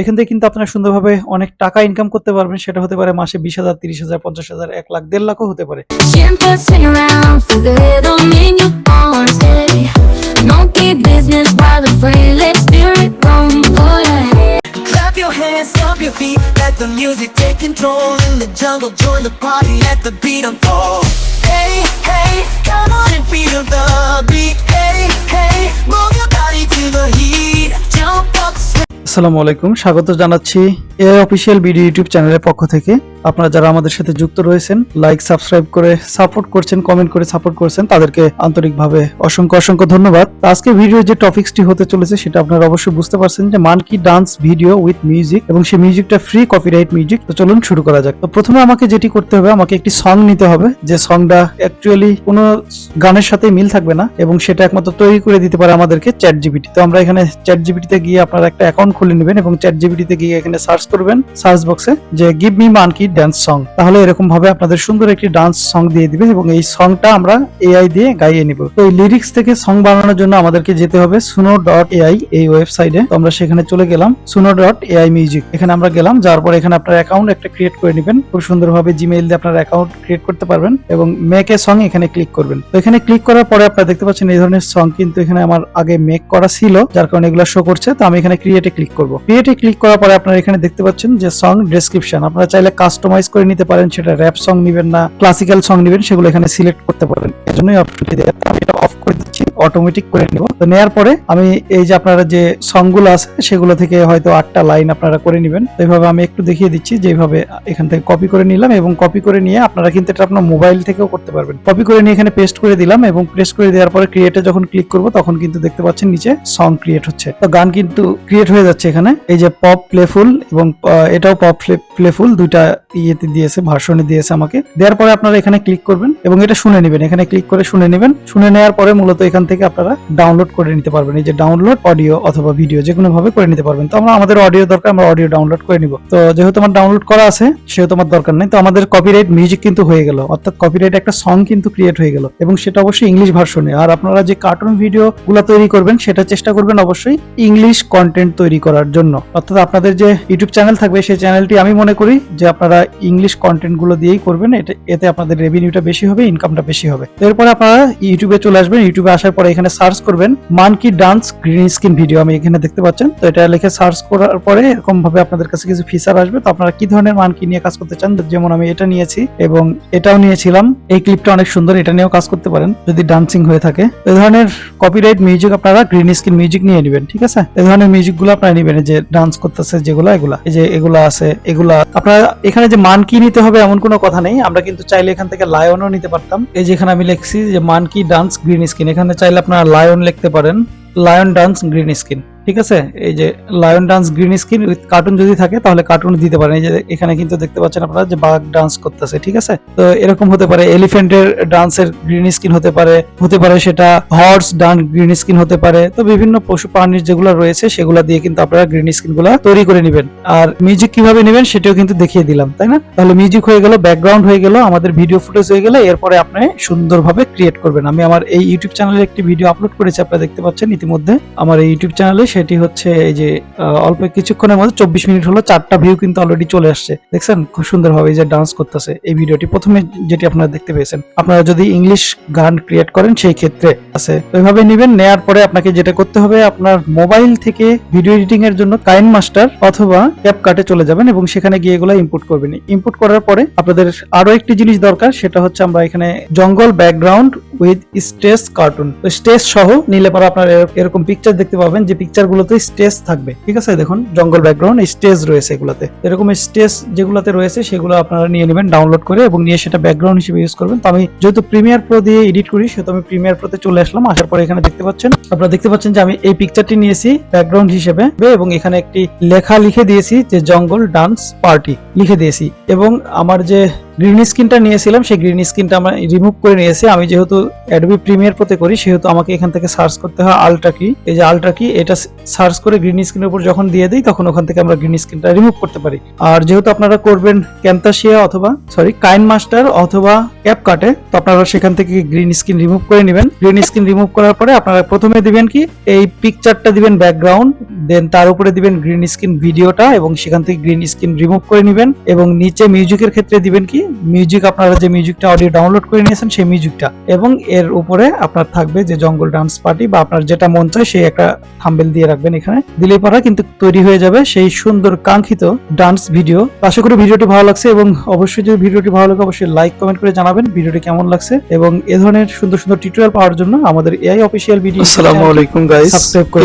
এখান থেকে কিন্তু আপনারা সুন্দরভাবে অনেক টাকা ইনকাম করতে পারবেন। সেটা হতে পারে মাসে 20,000, 30,000, 50,000, 1 লাখ, 1.5 লাখও হতে পারে। Stomp your feet, let the music take control. In the jungle, join the party, let the beat unfold. Hey, hey, come on and feel the beat. Hey, hey, move your body to the heat. Jump up, আসসালামু আলাইকুম, স্বাগত জানাচ্ছি AI official video YouTube চ্যানেলের পক্ষ থেকে। আপনারা যারা আমাদের সাথে যুক্ত রয়েছেন, লাইক সাবস্ক্রাইব করে সাপোর্ট করছেন, কমেন্ট করে সাপোর্ট করছেন, তাদেরকে আন্তরিকভাবে অসংখ্য অসংখ্য ধন্যবাদ। আজকে ভিডিওর যে টপিকসটি হতে চলেছে সেটা আপনারা অবশ্যই বুঝতে পারছেন যে monkey dance video with music, এবং সেই মিউজিকটা ফ্রি কপিরাইট মিউজিক। তো চলুন শুরু করা যাক। তো প্রথমে আমাকে যেটি করতে হবে, আমাকে একটি সং নিতে হবে, যে সংটা অ্যাকচুয়ালি কোনো গানের সাথে মিল থাকবে না, এবং সেটা একমাত্র তৈরি করে দিতে পারে আমাদেরকে চ্যাট জিপিটি। তো আমরা এখানে চ্যাট জিপিটিতে গিয়ে আপনারা একটা অ্যাকাউন্ট খুলে নেবেন এবং চ্যাট জিপিটিতে গিয়ে এখানে সার্চ করবেন, সার্চ বক্সে যে give me monkey dance song. তাহলে এরকম ভাবে আপনাদের সুন্দর একটি ডান্স সং দিয়ে দিবে, এবং এই সংটা আমরা এআই দিয়ে গাইয়ে নিব। তো এই লিরিক্স থেকে সং বানানোর জন্য আমাদেরকে যেতে হবে suno.ai এই ওয়েবসাইটে। তো আমরা সেখানে চলে গেলাম, suno.ai মিউজিক। এখানে আমরা গেলাম, যাওয়ার পর এখানে আপনার অ্যাকাউন্ট একটা ক্রিয়েট করে নেবেন। খুব সুন্দরভাবে জিমেইল দিয়ে আপনার অ্যাকাউন্ট ক্রিয়েট করতে পারবেন, এবং মেক এ সং এখানে ক্লিক করবেন। তো এখানে ক্লিক করার পরে আপনারা দেখতে পাচ্ছেন এই ধরনের সং কিন্তু এখানে আমার আগে মেক করা ছিল, যার কারণে এগুলো শো করছে। তো আমি এখানে ক্রিয়েটে ক্লিক করব। ক্রিয়েটে ক্লিক করার পরে আপনারা এখানে দেখতে পাচ্ছেন যে সং ডেসক্রিপশন। আপনারা চাইলে কাস্টমাইজ করে নিতে পারেন, সেটা র‍্যাপ সং নেবেন না ক্লাসিক্যাল সং নেবেন, সেগুলো এখানে সিলেক্ট করতে পারেন। এজন্যই অপশনটি দেয়া। আমি এটা অফ করে দিচ্ছি, অটোমেটিক করে নেব। তো নেয়ার পরে আমি এই যে আপনারা যে সংগুলো আছে সেগুলো থেকে হয়তো 8টা লাইন আপনারা করে নেবেন। তো এইভাবে আমি একটু দেখিয়ে দিচ্ছি, যেভাবে এখান থেকে কপি করে নিলাম, এবং কপি করে নিয়ে আপনারা কিন্তু এটা আপনার মোবাইল থেকেও করতে পারবেন। কপি করে নিয়ে এখানে পেস্ট করে দিলাম, এবং পেস্ট করে দেওয়ার পরে ক্রিয়েটে যখন ক্লিক করব তখন কিন্তু দেখতে পাচ্ছেন নিচে সং ক্রিয়েট হচ্ছে। তো গান কিন্তু ক্রিয়েট হয়ে যাচ্ছে এখানে। এই যে পপ প্লেফুল এবং এটাও পপ প্লেফুল, দুইটা ইয়েতে দিয়েছে, ভার্সনে দিয়েছে আমাকে। দেওয়ার পরে আপনারা এখানে ক্লিক করবেন এবং এটা শুনে নেবেন। এখানে ক্লিক করে শুনে নেবেন। শুনে নেওয়ার পরে মূলত এখান থেকে আপনারা ডাউনলোড করে নিতে পারবেন। এই যে ডাউনলোড অডিও অথবা ভিডিও যে কোনো ভাবে করে নিতে পারবেন। তো আমাদের অডিও দরকার, আমরা অডিও ডাউনলোড করে নিব। তো যেহেতু আমার ডাউনলোড করা আছে সেহেতু আমার দরকার নেই। তো আমাদের কপিরাইট মিউজিক কিন্তু হয়ে গেল, অর্থাৎ কপিরাইট একটা সং কিন্তু ক্রিয়েট হয়ে গেল, এবং সেটা অবশ্যই ইংলিশ ভার্সনে। আর আপনারা যে কার্টুন ভিডিও গুলা তৈরি করবেন সেটা চেষ্টা করবেন অবশ্যই ইংলিশ কন্টেন্ট তৈরি করার জন্য। অর্থাৎ আপনাদের যে ইউটিউব চ্যানেল থাকবে সেই চ্যানেলটি আমি মনে করি যে আপনারা ইংলিশ কন্টেন্ট গুলো দিয়েই করবেন। এতে আপনাদের রেভিনিউটা বেশি হবে, ইনকামটা বেশি হবে। এরপরে আপনারা ইউটিউবে চলে আসবেন। ইউটিউবে আসার পরে এখানে সার্চ করবেন monkey dance green screen video. আমি এখানে দেখতে পাচ্ছেন। তো এটা লিখে সার্চ করার পরে এরকম ভাবে আপনাদের কাছে কিছু ফিচার আসবে। তো আপনারা কি ধরনের মানকি নিয়ে কাজ করতে চান, যেমন আমি এটা নিয়েছি এবং এটাও নিয়েছিলাম। এই ক্লিপটা অনেক সুন্দর, এটা নিয়েও কাজ করতে পারেন যদি ডান্সিং হয়ে থাকে। এই ধরনের কপিরাইট মিউজিক আপনারা গ্রিন স্ক্রিন মিউজিক নিয়ে নেবেন, ঠিক আছে? এই ধরনের মিউজিক গুলো আপনারা নেবেন, যে ডান্স করতেছে যেগুলো, এগুলা এই যে এগুলা আছে, এগুলা আপনারা এখানে যে মানকি নিতে হবে এমন কোনো কথা নেই। আমরা কিন্তু চাইলে এখান থেকে লায়নও নিতে পারতাম। এই যে এখানে আমি লিখছি যে মানকি ডান্স গ্রিন স্ক্রিন, এখানে চাইলে আপনারা লায়ন লিখতে পারেন, লায়ন ডান্স গ্রিন স্ক্রিন, ঠিক আছে? এই যে lion dance green screen with cartoon যদি থাকে তাহলে কার্টুন দিতে পারেন। এই যে এখানে কিন্তু দেখতে পাচ্ছেন আপনারা যে বাঘ ডান্স করতেছে, ঠিক আছে? তো এরকম হতে পারে এলিফ্যান্টের ডান্সের গ্রিন স্ক্রিন হতে পারে সেটা হর্স ডান্স গ্রিন স্ক্রিন হতে পারে। তো বিভিন্ন পশু প্রাণীর যেগুলো রয়েছে সেগুলো দিয়ে কিন্তু আপনারা গ্রিন স্ক্রিন গুলা তৈরি করে নেবেন। আর মিউজিক কিভাবে নেবেন সেটাও কিন্তু দেখিয়ে দিলাম, তাই না? তাহলে মিউজিক হয়ে গেল, ব্যাকগ্রাউন্ড হয়ে গেল, আমাদের ভিডিও ফুটেজ হয়ে গেল। এরপরে আপনি সুন্দরভাবে ক্রিয়েট করবেন। আমি আমার এই ইউটিউব চ্যানেলে একটি ভিডিও আপলোড করেছি, আপনারা দেখতে পাচ্ছেন ইতিমধ্যে আমার এই ইউটিউব চ্যানেলে। সেটি হচ্ছে যে অল্প কিছুক্ষণের মধ্যে 24 মিনিট হলো, 4টা ভিউ কিন্তু অলরেডি চলে আসছে। দেখছেন খুব সুন্দরভাবে যে ডান্স করতেছে এই ভিডিওটি, প্রথমে যেটি আপনারা দেখতে পেয়েছেন। আপনারা যদি ইংলিশ গান ক্রিয়েট করেন সেই ক্ষেত্রে আছে। ওইভাবে নেবেন। নেয়ার পরে আপনাকে যেটা করতে হবে, আপনার মোবাইল থেকে ভিডিও এডিটিং এর জন্য কাইন মাস্টার অথবা ক্যাপকাটে চলে যাবেন, এবং সেখানে গিয়ে এগুলো ইম্পোর্ট করবেন। ইম্পোর্ট করার পরে আপনাদের আরো একটি জিনিস দরকার, সেটা হচ্ছে আমরা এখানে জঙ্গল ব্যাকগ্রাউন্ড উইথ স্টেজ কার্টুন। তো স্টেজ সহ নিলে পরে আপনার এরকম পিকচার দেখতে পাবেন, যে পিকচার গুলোতে স্টেজ থাকবে, ঠিক আছে? দেখুন জঙ্গল ব্যাকগ্রাউন্ড স্টেজ রয়েছে এগুলাতে। এরকম স্টেজ যেগুলাতে রয়েছে সেগুলো আপনারা নিয়ে নেবেন ডাউনলোড করে, এবং নিয়ে সেটা ব্যাকগ্রাউন্ড হিসেবে ইউজ করবেন। তো আমি যেহেতু প্রিমিয়ার প্রো দিয়ে এডিট করি সেহেতু আমি প্রিমিয়ার প্রোতে চলে আসলাম। আসার পরে এখানে আপনারা দেখতে পাচ্ছেন যে আমি এই পিকচারটি নিয়েছি ব্যাকগ্রাউন্ড হিসেবে, এবং এখানে একটি লেখা লিখে দিয়েছি যে জঙ্গল ডান্স পার্টি লিখে দিয়েছি। এবং আমার যে গ্রিন স্ক্রিনটা নিয়েছিলাম, সেই গ্রিন স্ক্রিনটা আমরা রিমুভ করে নিয়েছি। আমি যেহেতু অ্যাডোবি প্রিমিয়ার প্রোতে করি সেহেতু আমাকে এখান থেকে সার্চ করতে হয় আল্ট্রা কি, এই যে আল্ট্রা কি, এটা সার্চ করে গ্রিন স্ক্রিনের উপর যখন দিয়ে দিই তখন ওখান থেকে আমরা গ্রিন স্ক্রিনটা রিমুভ করতে পারি। আর যেহেতু আপনারা করবেন ক্যামতাসিয়া অথবা কাইন মাস্টার অথবা ক্যাপকাটে, তো আপনারা সেখান থেকে গ্রিন স্ক্রিন রিমুভ করে নেবেন। গ্রিন স্ক্রিন রিমুভ করার পরে আপনারা প্রথমে দিবেন কি এই পিকচারটা দিবেন ব্যাকগ্রাউন্ড, দেন তার উপরে দিবেন গ্রিন স্ক্রিন ভিডিওটা এবং সেখান থেকে গ্রিন স্ক্রিন রিমুভ করে নেবেন। এবং নিচে মিউজিকের ক্ষেত্রে দিবেন কি মিউজিক, আপনারা যে মিউজিকটা অডিও ডাউনলোড করে নিয়েছেন সেই মিউজিকটা, এবং এর উপরে আপনার থাকবে যে জঙ্গল ডান্স পার্টি বা আপনার যেটা মন চায় সেই একটা থাম্বনেল দিয়ে রাখবেন। এখানে দিলেই পরে কিন্তু তৈরি হয়ে যাবে সেই সুন্দর কাঙ্ক্ষিত ডান্স ভিডিও। আশা করি ভিডিওটি ভালো লাগছে এবং অবশ্যই যদি ভিডিওটি ভালো লাগে অবশ্যই লাইক কমেন্ট করে জানাবেন ভিডিওটি কেমন লাগছে। এবং এ ধরনের সুন্দর সুন্দর টিউটোরিয়াল পাওয়ার জন্য আমাদের এআই অফিসিয়াল ভিডিও আসসালামু আলাইকুম গাইস, সাবস্ক্রাইব করে